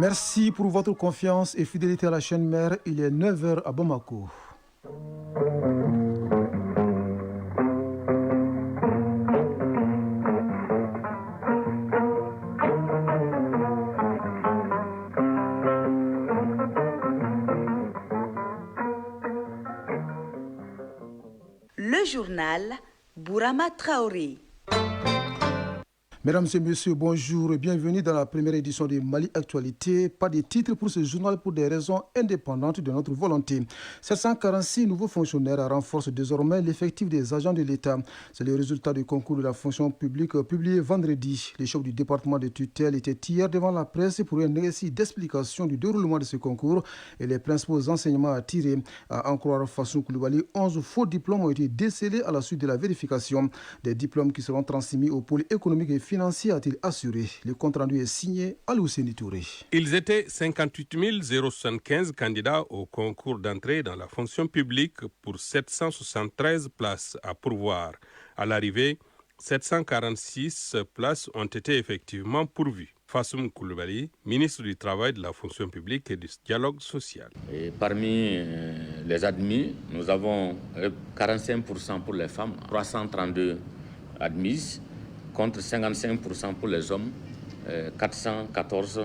Merci pour votre confiance et fidélité à la chaîne mère. Il est 9 heures à Bamako. Le journal Bourama Traoré. Mesdames et messieurs, bonjour et bienvenue dans la première édition de Mali Actualité. Pas de titre pour ce journal pour des raisons indépendantes de notre volonté. 746 nouveaux fonctionnaires renforcent désormais l'effectif des agents de l'État. C'est le résultat du concours de la fonction publique publié vendredi. Les chefs du département de tutelle étaient hier devant la presse pour un récit d'explication du déroulement de ce concours et les principaux enseignements à tirer. À en croire Fassou Koulibaly, 11 faux diplômes ont été décelés à la suite de la vérification. Des diplômes qui seront transmis au pôle économique et financier, a-t-il assuré. Le compte rendu est signé à Lousseni Touré. Ils étaient 58 075 candidats au concours d'entrée dans la fonction publique pour 773 places à pourvoir. À l'arrivée, 746 places ont été effectivement pourvues. Fassoum Koulibaly, ministre du Travail, de la fonction publique et du dialogue social. Et parmi les admis, nous avons 45% pour les femmes, 332 admises, contre 55% pour les hommes, 414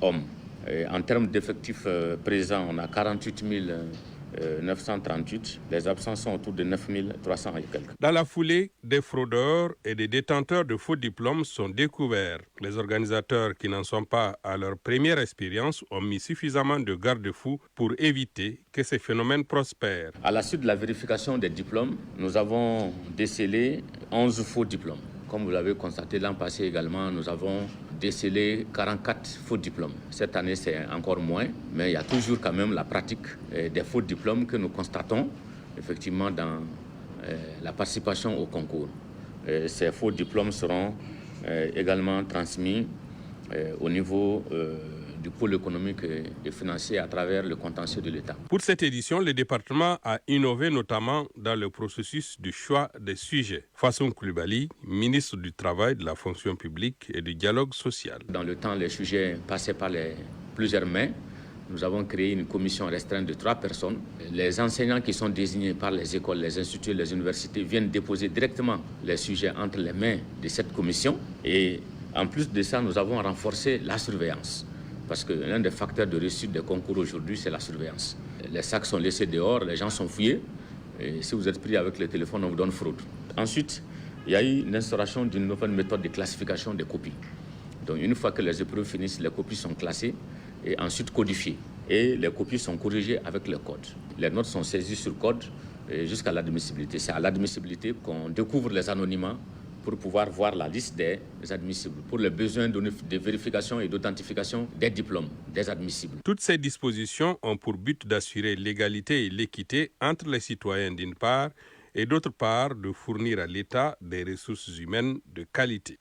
hommes. Et en termes d'effectifs présents, on a 48 938. Les absents sont autour de 9 300 et quelques. Dans la foulée, des fraudeurs et des détenteurs de faux diplômes sont découverts. Les organisateurs qui n'en sont pas à leur première expérience ont mis suffisamment de garde-fous pour éviter que ces phénomènes prospèrent. À la suite de la vérification des diplômes, nous avons décelé 11 faux diplômes. Comme vous l'avez constaté l'an passé également, nous avons décelé 44 faux diplômes. Cette année, c'est encore moins, mais il y a toujours quand même la pratique des faux diplômes que nous constatons effectivement dans la participation au concours. Ces faux diplômes seront également transmis au niveau du pôle économique et financier à travers le contentieux de l'État. Pour cette édition, le département a innové notamment dans le processus du choix des sujets. Fassoum Koulibaly, ministre du Travail, de la fonction publique et du dialogue social. Dans le temps, les sujets passaient par plusieurs mains. Nous avons créé une commission restreinte de 3 personnes. Les enseignants qui sont désignés par les écoles, les instituts, les universités viennent déposer directement les sujets entre les mains de cette commission. Et en plus de ça, nous avons renforcé la surveillance. Parce que l'un des facteurs de réussite des concours aujourd'hui, c'est la surveillance. Les sacs sont laissés dehors, les gens sont fouillés. Et si vous êtes pris avec le téléphone, on vous donne fraude. Ensuite, il y a eu l'instauration d'une nouvelle méthode de classification des copies. Donc une fois que les épreuves finissent, les copies sont classées et ensuite codifiées. Et les copies sont corrigées avec le code. Les notes sont saisies sur code jusqu'à l'admissibilité. C'est à l'admissibilité qu'on découvre les anonymats pour pouvoir voir la liste des admissibles, pour les besoins de vérification et d'authentification des diplômes, des admissibles. Toutes ces dispositions ont pour but d'assurer l'égalité et l'équité entre les citoyens d'une part et d'autre part de fournir à l'État des ressources humaines de qualité.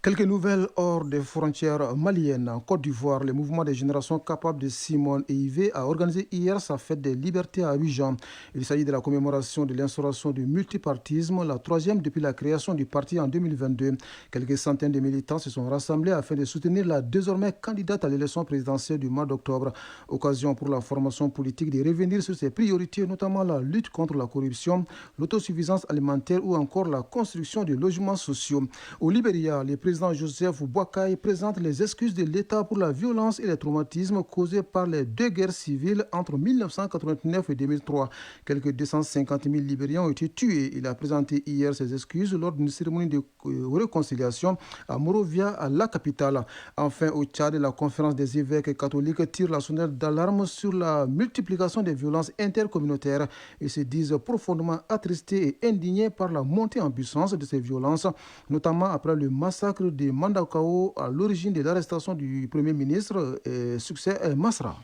Quelques nouvelles hors des frontières maliennes. En Côte d'Ivoire, le mouvement des générations capables de Simone et Yves a organisé hier sa fête des libertés à Abidjan. Il s'agit de la commémoration de l'instauration du multipartisme, la 3e depuis la création du parti en 2022. Quelques centaines de militants se sont rassemblés afin de soutenir la désormais candidate à l'élection présidentielle du mois d'octobre. Occasion pour la formation politique de revenir sur ses priorités, notamment la lutte contre la corruption, l'autosuffisance alimentaire ou encore la construction de logements sociaux. Au Libéria, le président Joseph Boakai présente les excuses de l'État pour la violence et les traumatismes causés par les 2 guerres civiles entre 1989 et 2003. Quelques 250 000 Libériens ont été tués. Il a présenté hier ses excuses lors d'une cérémonie de réconciliation à Morovia, la capitale. Enfin, au Tchad, la conférence des évêques catholiques tire la sonnette d'alarme sur la multiplication des violences intercommunautaires et se disent profondément attristés et indignés par la montée en puissance de ces violences, notamment après le massacre de Mandakao à l'origine de l'arrestation du Premier ministre et succès Masra.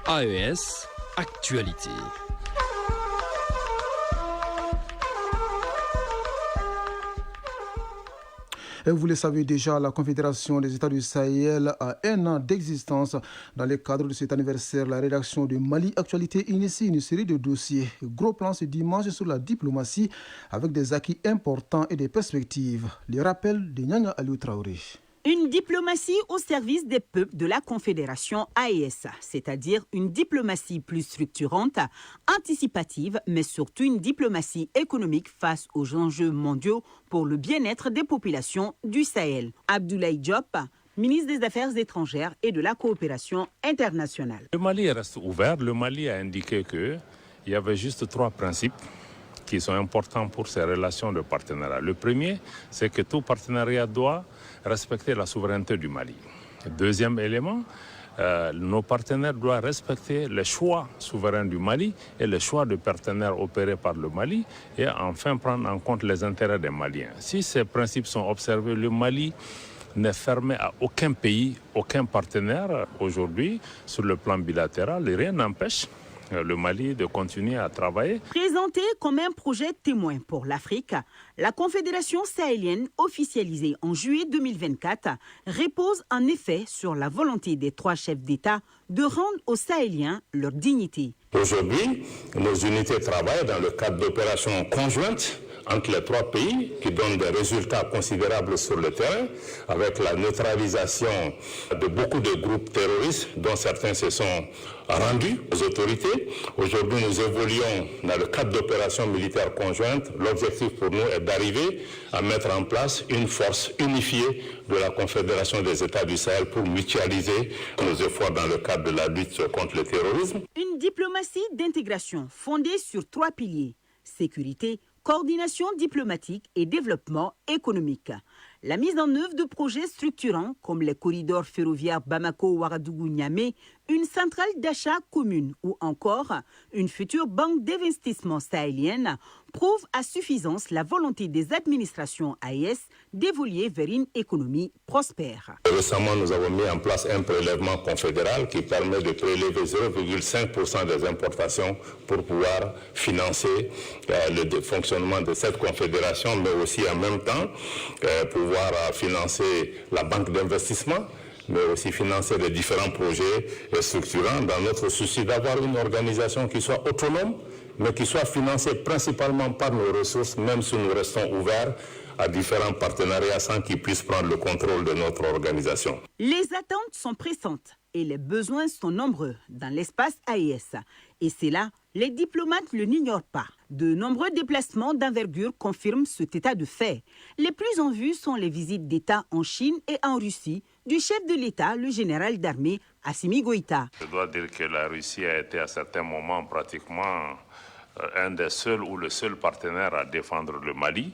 AES Actualité. Et vous le savez déjà, la Confédération des États du Sahel a 1 an d'existence. Dans le cadre de cet anniversaire, la rédaction de Mali Actualité initie une série de dossiers. Gros plan ce dimanche sur la diplomatie avec des acquis importants et des perspectives. Les rappels de Nyanga Aliou Traoré. Une diplomatie au service des peuples de la Confédération AES, c'est-à-dire une diplomatie plus structurante, anticipative, mais surtout une diplomatie économique face aux enjeux mondiaux pour le bien-être des populations du Sahel. Abdoulaye Diop, ministre des Affaires étrangères et de la coopération internationale. Le Mali reste ouvert. Le Mali a indiqué qu'il y avait juste 3 principes qui sont importants pour ces relations de partenariat. Le premier, c'est que tout partenariat doit respecter la souveraineté du Mali. Deuxième élément, nos partenaires doivent respecter les choix souverains du Mali et les choix de partenaires opérés par le Mali et enfin prendre en compte les intérêts des Maliens. Si ces principes sont observés, le Mali n'est fermé à aucun pays, aucun partenaire aujourd'hui sur le plan bilatéral et rien n'empêche le Mali de continuer à travailler. Présentée comme un projet témoin pour l'Afrique, la Confédération sahélienne, officialisée en juillet 2024, repose en effet sur la volonté des 3 chefs d'État de rendre aux Sahéliens leur dignité. Aujourd'hui, nos unités travaillent dans le cadre d'opérations conjointes entre les 3 pays qui donnent des résultats considérables sur le terrain, avec la neutralisation de beaucoup de groupes terroristes, dont certains se sont rendus aux autorités. Aujourd'hui, nous évoluons dans le cadre d'opérations militaires conjointes. L'objectif pour nous est d'arriver à mettre en place une force unifiée de la Confédération des États du Sahel pour mutualiser nos efforts dans le cadre de la lutte contre le terrorisme. Une diplomatie d'intégration fondée sur 3 piliers: sécurité, coordination diplomatique et développement économique. La mise en œuvre de projets structurants comme les corridors ferroviaires Bamako-Ouagadougou-Niamey, une centrale d'achat commune ou encore une future banque d'investissement sahélienne prouve à suffisance la volonté des administrations AES d'évoluer vers une économie prospère. Récemment, nous avons mis en place un prélèvement confédéral qui permet de prélever 0,5% des importations pour pouvoir financer le fonctionnement de cette confédération, mais aussi en même temps pouvoir financer la banque d'investissement, mais aussi financer les différents projets structurants dans notre souci d'avoir une organisation qui soit autonome, mais qui soit financée principalement par nos ressources, même si nous restons ouverts à différents partenariats sans qu'ils puissent prendre le contrôle de notre organisation. Les attentes sont pressantes et les besoins sont nombreux dans l'espace AES. Et c'est là, les diplomates ne l'ignorent pas. De nombreux déplacements d'envergure confirment cet état de fait. Les plus en vue sont les visites d'État en Chine et en Russie du chef de l'État, le général d'armée Assimi Goïta. Je dois dire que la Russie a été à certains moments pratiquement un des seuls ou le seul partenaire à défendre le Mali,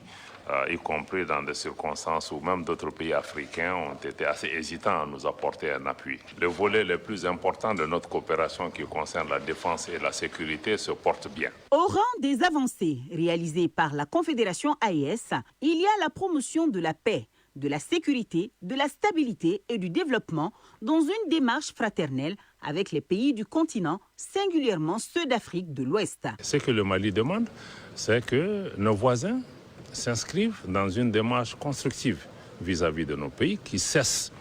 y compris dans des circonstances où même d'autres pays africains ont été assez hésitants à nous apporter un appui. Le volet le plus important de notre coopération qui concerne la défense et la sécurité se porte bien. Au rang des avancées réalisées par la Confédération AES, il y a la promotion de la paix, de la sécurité, de la stabilité et du développement dans une démarche fraternelle avec les pays du continent, singulièrement ceux d'Afrique de l'Ouest. Ce que le Mali demande, c'est que nos voisins s'inscrivent dans une démarche constructive vis-à-vis de nos pays, qui cessent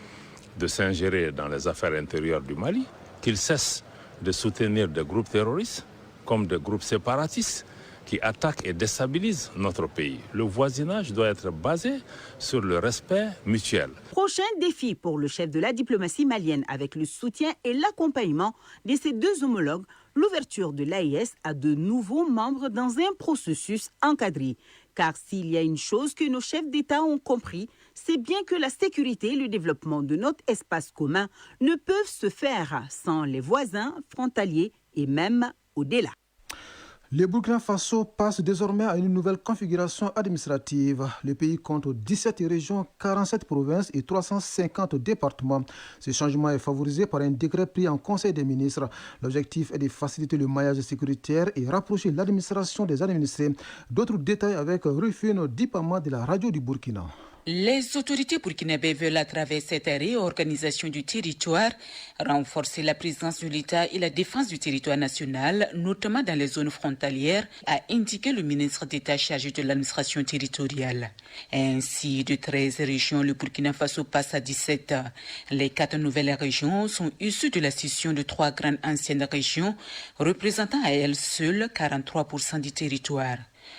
de s'ingérer dans les affaires intérieures du Mali, qu'ils cessent de soutenir des groupes terroristes comme des groupes séparatistes qui attaquent et déstabilisent notre pays. Le voisinage doit être basé sur le respect mutuel. Prochain défi pour le chef de la diplomatie malienne avec le soutien et l'accompagnement de ses 2 homologues, l'ouverture de l'AES à de nouveaux membres dans un processus encadré. Car s'il y a une chose que nos chefs d'État ont compris, c'est bien que la sécurité et le développement de notre espace commun ne peuvent se faire sans les voisins frontaliers et même au-delà. Le Burkina Faso passe désormais à une nouvelle configuration administrative. Le pays compte 17 régions, 47 provinces et 350 départements. Ce changement est favorisé par un décret pris en Conseil des ministres. L'objectif est de faciliter le maillage sécuritaire et rapprocher l'administration des administrés. D'autres détails avec Rufino Dipama de la radio du Burkina. Les autorités burkinabées veulent, à travers cette réorganisation du territoire, renforcer la présence de l'État et la défense du territoire national, notamment dans les zones frontalières, a indiqué le ministre d'État chargé de l'administration territoriale. Ainsi, de 13 régions, le Burkina Faso passe à 17. Les 4 nouvelles régions sont issues de la scission de 3 grandes anciennes régions, représentant à elles seules 43% du territoire.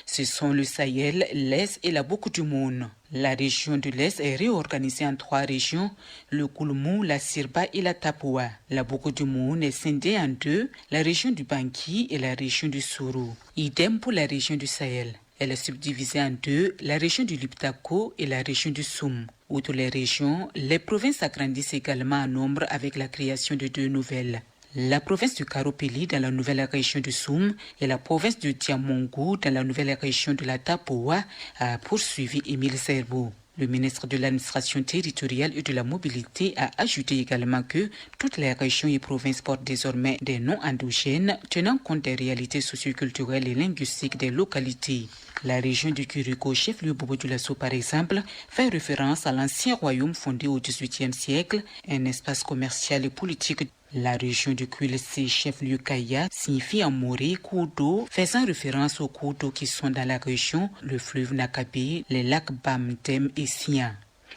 Ce sont le Sahel, l'Est et la Boukoudoumoun. La région de l'Est est réorganisée en 3 régions, le Koulmou, la Sirba et la Tapoua. La Boukoudoumoun est scindée en 2, la région du Banki et la région du Sourou. Idem pour la région du Sahel. Elle est subdivisée en 2, la région du Liptako et la région du Soum. Outre les régions, les provinces agrandissent également en nombre avec la création de 2 nouvelles. La province du Karopeli dans la nouvelle région du Soum et la province du Diamongou dans la nouvelle région de la Tapoua a poursuivi Émile Zerbo. Le ministre de l'administration territoriale et de la mobilité a ajouté également que toutes les régions et provinces portent désormais des noms endogènes tenant compte des réalités socioculturelles et linguistiques des localités. La région du Kuriko, chef-lieu Bobo Dioulasso par exemple, fait référence à l'ancien royaume fondé au XVIIIe siècle, un espace commercial et politique. La région du Kwilsi, chef-lieu Kaya, signifie en moré cours d'eau, faisant référence aux cours d'eau qui sont dans la région, le fleuve Nakabe, les lacs Bamtem et Sian.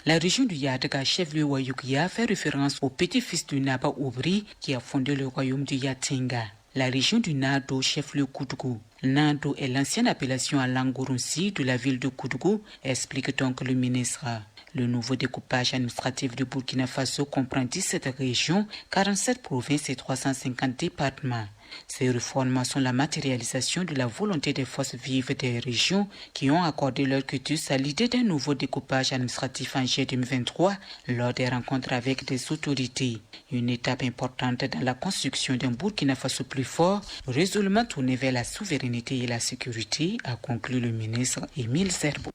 La région du Yadga, chef-lieu Wayukia, fait référence au petit-fils du Naba Oubri qui a fondé le royaume du Yatinga. La région du Nado, chef-lieu Koudgou. Nado est l'ancienne appellation à Langurunsi de la ville de Koudgou, explique donc le ministre. Le nouveau découpage administratif du Burkina Faso comprend 17 régions, 47 provinces et 350 départements. Ces réformes sont la matérialisation de la volonté des forces vives des régions qui ont accordé leur quitus à l'idée d'un nouveau découpage administratif en juillet 2023 lors des rencontres avec des autorités. Une étape importante dans la construction d'un Burkina Faso plus fort, résolument tourné vers la souveraineté et la sécurité, a conclu le ministre Émile Zerbo.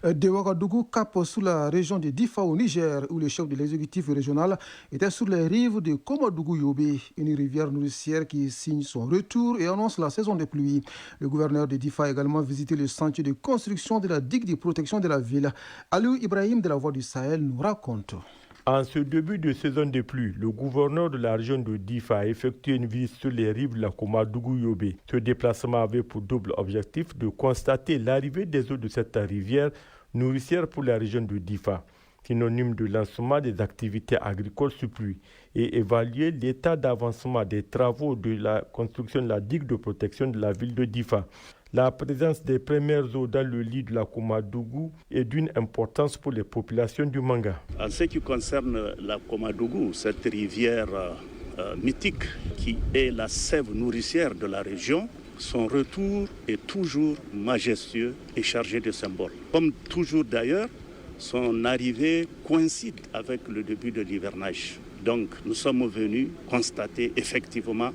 De Ouagadougou, cap sous la région de Difa au Niger, où le chef de l'exécutif régional était sur les rives de Komadougou-Yobé, une rivière nourricière qui signe son retour et annonce la saison des pluies. Le gouverneur de Difa a également visité le chantier de construction de la digue de protection de la ville. Aliou Ibrahim de la Voix du Sahel nous raconte. En ce début de saison de pluie, le gouverneur de la région de Difa a effectué une visite sur les rives de la Komadougou-Yobé. Ce déplacement avait pour double objectif de constater l'arrivée des eaux de cette rivière nourricière pour la région de Difa, synonyme de lancement des activités agricoles sous pluie, et évaluer l'état d'avancement des travaux de la construction de la digue de protection de la ville de Difa. La présence des premières eaux dans le lit de la Komadougou est d'une importance pour les populations du Manga. En ce qui concerne la Komadougou, cette rivière mythique qui est la sève nourricière de la région, son retour est toujours majestueux et chargé de symboles. Comme toujours d'ailleurs, son arrivée coïncide avec le début de l'hivernage. Donc nous sommes venus constater effectivement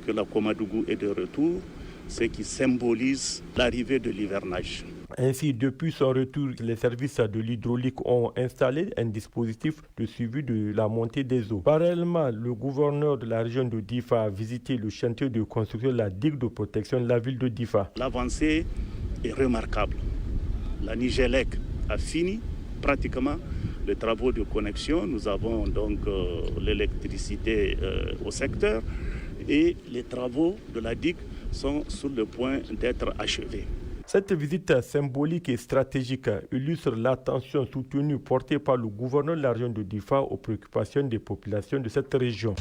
que la Komadougou est de retour, ce qui symbolise l'arrivée de l'hivernage. Ainsi, depuis son retour, les services de l'hydraulique ont installé un dispositif de suivi de la montée des eaux. Parallèlement, le gouverneur de la région de Difa a visité le chantier de construction de la digue de protection de la ville de Difa. L'avancée est remarquable. La Nigélec a fini pratiquement les travaux de connexion. Nous avons donc l'électricité au secteur et les travaux de la digue sont sur le point d'être achevés. Cette visite symbolique et stratégique illustre l'attention soutenue portée par le gouverneur de la région de Difa aux préoccupations des populations de cette région.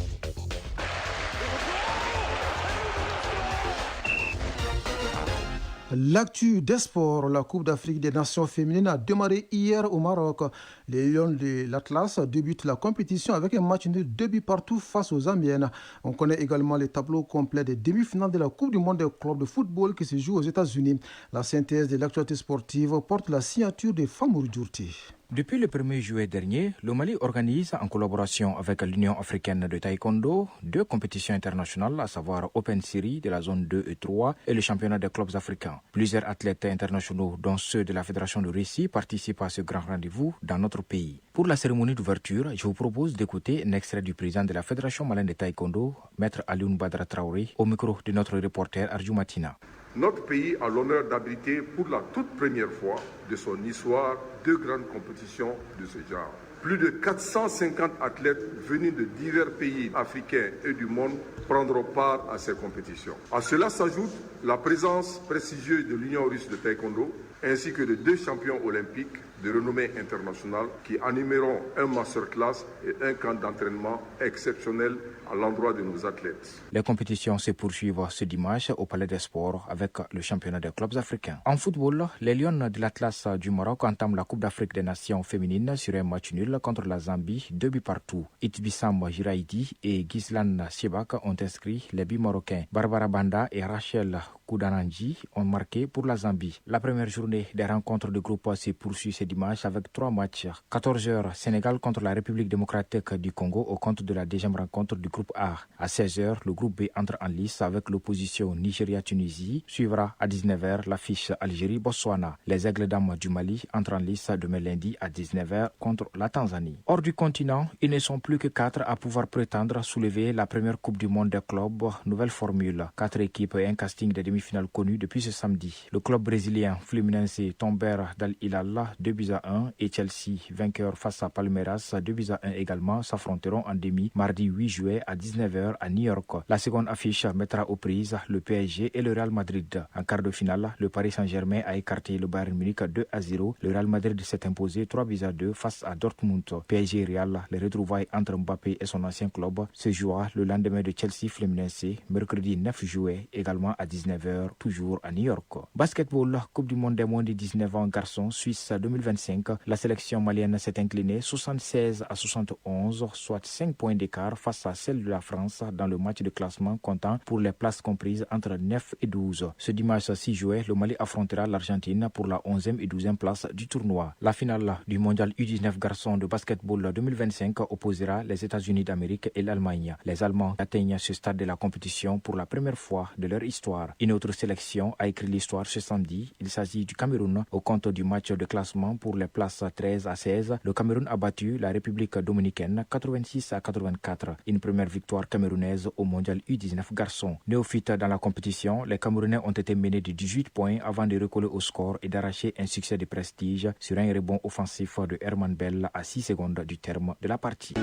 L'actu des sports, la Coupe d'Afrique des Nations féminines a démarré hier au Maroc. Les Lions de l'Atlas débutent la compétition avec un match de 2 buts partout face aux Zambiennes. On connaît également les tableaux complets des demi-finales de la Coupe du monde des clubs de football qui se joue aux États-Unis. La synthèse de l'actualité sportive porte la signature de Famour Djourti. Depuis le 1er juillet dernier, le Mali organise en collaboration avec l'Union africaine de taekwondo 2 compétitions internationales, à savoir Open Series de la zone 2 et 3 et le championnat des clubs africains. Plusieurs athlètes internationaux, dont ceux de la Fédération de Russie, participent à ce grand rendez-vous dans notre pays. Pour la cérémonie d'ouverture, je vous propose d'écouter un extrait du président de la Fédération malienne de taekwondo, Maître Alioune Badara Traoré, au micro de notre reporter Arjou Matina. notre pays a l'honneur d'abriter pour la toute première fois de son histoire 2 grandes compétitions de ce genre. Plus de 450 athlètes venus de divers pays africains et du monde prendront part à ces compétitions. À cela s'ajoute la présence prestigieuse de l'Union russe de taekwondo ainsi que de 2 champions olympiques de renommée internationale qui animeront un masterclass et un camp d'entraînement exceptionnel à l'endroit de nos athlètes. Les compétitions se poursuivent ce dimanche au Palais des Sports avec le championnat des clubs africains. En football, les Lions de l'Atlas du Maroc entament la Coupe d'Afrique des Nations féminines sur un match nul contre la Zambie, 2 buts partout. Itbissam Jiraïdi et Gislan Siebak ont inscrit les buts marocains. Barbara Banda et Rachel Koudananji ont marqué pour la Zambie. La première journée des rencontres de groupe se poursuit ce dimanche avec 3 matchs. 14h, Sénégal contre la République démocratique du Congo au compte de la deuxième rencontre du groupe A. À 16h, le groupe B entre en lice avec l'opposition Nigeria-Tunisie. Suivra à 19h l'affiche Algérie-Botswana. Les Aigles d'Âme du Mali entrent en lice demain lundi à 19h contre la Tanzanie. Hors du continent, ils ne sont plus que 4 à pouvoir prétendre soulever la première Coupe du monde des clubs. Nouvelle formule. 4 équipes et un casting des demi-finales connues depuis ce samedi. Le club brésilien Fluminense tombèrent d'Al-Hilal 2-1 et Chelsea, vainqueur face à Palmeiras 2-1 également, s'affronteront en demi mardi 8 juillet à 19h à New York. La seconde affiche mettra aux prises le PSG et le Real Madrid. En quart de finale, le Paris Saint-Germain a écarté le Bayern Munich 2-0. Le Real Madrid s'est imposé 3-2 face à Dortmund. PSG et Real, les retrouvailles entre Mbappé et son ancien club, se jouera le lendemain de Chelsea Fluminense, mercredi 9 juillet, également à 19h, toujours à New York. Basketball, Coupe du monde des moins de 19 ans garçons, Suisse 2025. La sélection malienne s'est inclinée 76-71, soit 5 points d'écart face à celle de la France dans le match de classement comptant pour les places comprises entre 9 et 12. Ce dimanche 6 juillet, le Mali affrontera l'Argentine pour la 11e et 12e place du tournoi. La finale du mondial U19 garçons de basketball 2025 opposera les États-Unis d'Amérique et l'Allemagne. Les Allemands atteignent ce stade de la compétition pour la première fois de leur histoire. Une autre sélection a écrit l'histoire ce samedi. Il s'agit du Cameroun. Au compte du match de classement pour les places 13 à 16, le Cameroun a battu la République dominicaine 86-84. Une première victoire camerounaise au mondial U19 garçons. Néophytes dans la compétition, les Camerounais ont été menés de 18 points avant de recoller au score et d'arracher un succès de prestige sur un rebond offensif de Herman Bell à 6 secondes du terme de la partie.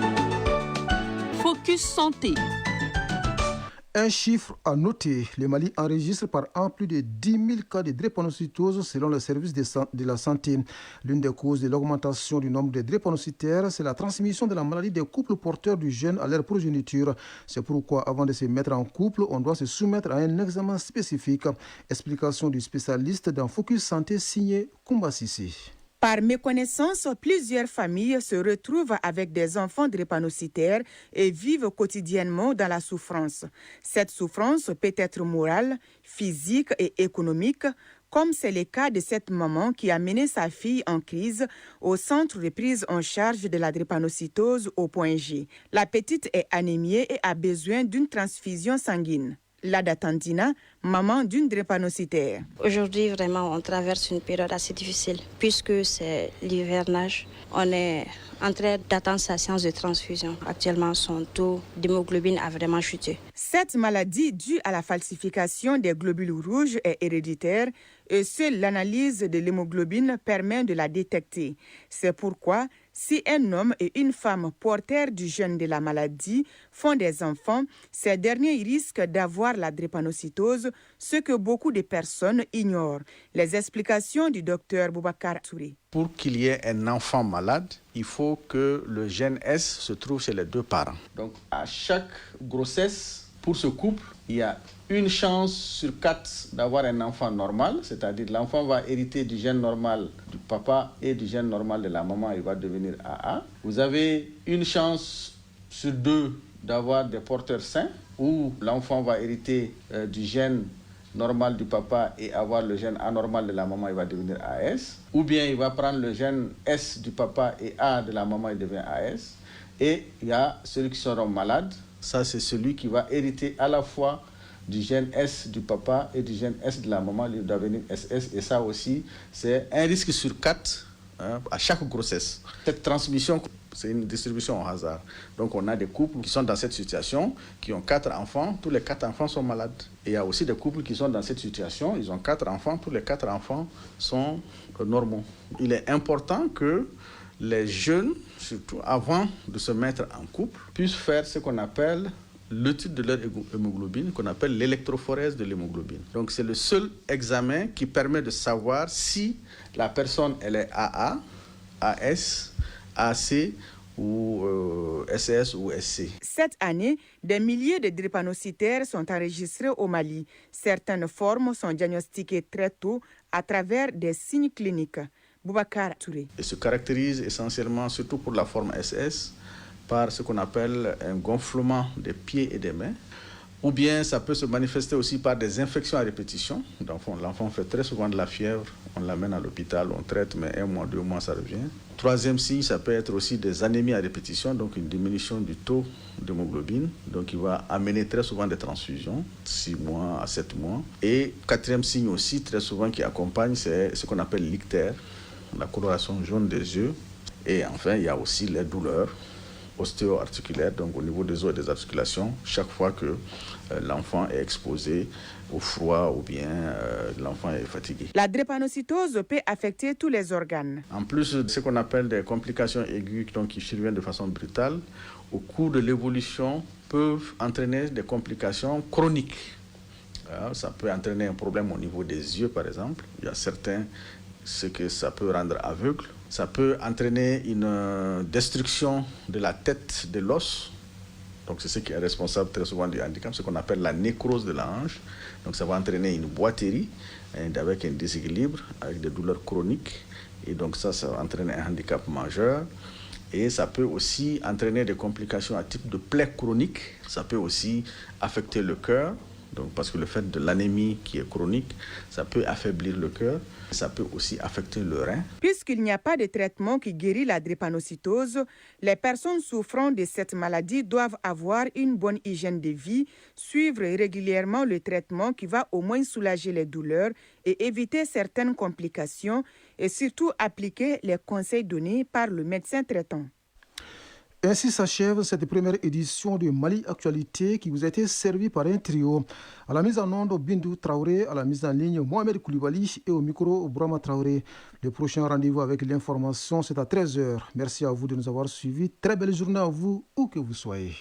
Focus santé. Un chiffre à noter, le Mali enregistre par an plus de 10 000 cas de drépanocytose selon le service de la santé. L'une des causes de l'augmentation du nombre de drépanocytaires, c'est la transmission de la maladie des couples porteurs du gène à leur progéniture. C'est pourquoi, avant de se mettre en couple, on doit se soumettre à un examen spécifique. Explication du spécialiste dans Focus Santé signé Koumba Sissi. Par méconnaissance, plusieurs familles se retrouvent avec des enfants drépanocytaires et vivent quotidiennement dans la souffrance. Cette souffrance peut être morale, physique et économique, comme c'est le cas de cette maman qui a mené sa fille en crise au centre de prise en charge de la drépanocytose au Point G. La petite est anémiée et a besoin d'une transfusion sanguine. Lada Tandina, maman d'une drépanocytaire. Aujourd'hui, vraiment, on traverse une période assez difficile puisque c'est l'hivernage. On est en train d'attendre sa séance de transfusion. Actuellement, son taux d'hémoglobine a vraiment chuté. Cette maladie due à la falsification des globules rouges est héréditaire et seule l'analyse de l'hémoglobine permet de la détecter. C'est pourquoi, si un homme et une femme porteurs du gène de la maladie font des enfants, ces derniers risquent d'avoir la drépanocytose, ce que beaucoup de personnes ignorent. Les explications du docteur Boubacar Touré. Pour qu'il y ait un enfant malade, il faut que le gène S se trouve chez les 2 parents. Donc à chaque grossesse, pour ce couple, il y a une chance sur 4 d'avoir un enfant normal, c'est-à-dire l'enfant va hériter du gène normal du papa et du gène normal de la maman, il va devenir AA. Vous avez une chance sur 2 d'avoir des porteurs sains, où l'enfant va hériter du gène normal du papa et avoir le gène anormal de la maman, il va devenir AS. Ou bien il va prendre le gène S du papa et A de la maman, il devient AS. Et il y a ceux qui seront malades, ça c'est celui qui va hériter à la fois du gène S du papa et du gène S de la maman, il doit devenir SS. Et ça aussi, c'est un risque sur 4 à chaque grossesse. Cette transmission C'est une distribution au hasard. Donc on a des couples qui sont dans cette situation, qui ont 4 enfants, tous les 4 enfants sont malades. Et il y a aussi des couples qui sont dans cette situation, ils ont 4 enfants, tous les 4 enfants sont normaux. Il est important que les jeunes, surtout avant de se mettre en couple, puissent faire ce qu'on appelle l'étude de leur hémoglobine, qu'on appelle l'électrophorèse de l'hémoglobine. Donc c'est le seul examen qui permet de savoir si la personne elle est AA, AS, AC ou SS ou SC. Cette année, des milliers de drépanocytaires sont enregistrés au Mali. Certaines formes sont diagnostiquées très tôt à travers des signes cliniques. Boubacar Touré. Et se caractérise essentiellement, surtout pour la forme SS, par ce qu'on appelle un gonflement des pieds et des mains. Ou bien ça peut se manifester aussi par des infections à répétition. L'enfant fait très souvent de la fièvre, on l'amène à l'hôpital, on traite, mais 1 mois, 2 mois, ça revient. Troisième signe, ça peut être aussi des anémies à répétition, donc une diminution du taux d'hémoglobine, donc il va amener très souvent des transfusions, 6 mois à 7 mois. Et quatrième signe aussi, très souvent qui accompagne, c'est ce qu'on appelle l'ictère, la coloration jaune des yeux. Et enfin, il y a aussi les douleurs ostéo-articulaires, donc au niveau des os et des articulations, chaque fois que l'enfant est exposé au froid ou bien l'enfant est fatigué. La drépanocytose peut affecter tous les organes. En plus de ce qu'on appelle des complications aiguës donc, qui surviennent de façon brutale, au cours de l'évolution, peuvent entraîner des complications chroniques. Alors, ça peut entraîner un problème au niveau des yeux, par exemple. Il y a certains, ce que ça peut rendre aveugle. Ça peut entraîner une destruction de la tête de l'os. Donc c'est ce qui est responsable très souvent du handicap, ce qu'on appelle la nécrose de la hanche. Donc ça va entraîner une boitérie avec un déséquilibre, avec des douleurs chroniques. Et donc ça va entraîner un handicap majeur. Et ça peut aussi entraîner des complications à type de plaie chronique. Ça peut aussi affecter le cœur. Donc, parce que le fait de l'anémie qui est chronique, ça peut affaiblir le cœur, ça peut aussi affecter le rein. Puisqu'il n'y a pas de traitement qui guérit la drépanocytose, les personnes souffrant de cette maladie doivent avoir une bonne hygiène de vie, suivre régulièrement le traitement qui va au moins soulager les douleurs et éviter certaines complications et surtout appliquer les conseils donnés par le médecin traitant. Ainsi s'achève cette première édition de Mali Actualité qui vous a été servie par un trio. À la mise en onde, Bindou Traoré, à la mise en ligne, Mohamed Koulibaly et au micro, Bourama Traoré. Le prochain rendez-vous avec l'information, c'est à 13h. Merci à vous de nous avoir suivis. Très belle journée à vous, où que vous soyez.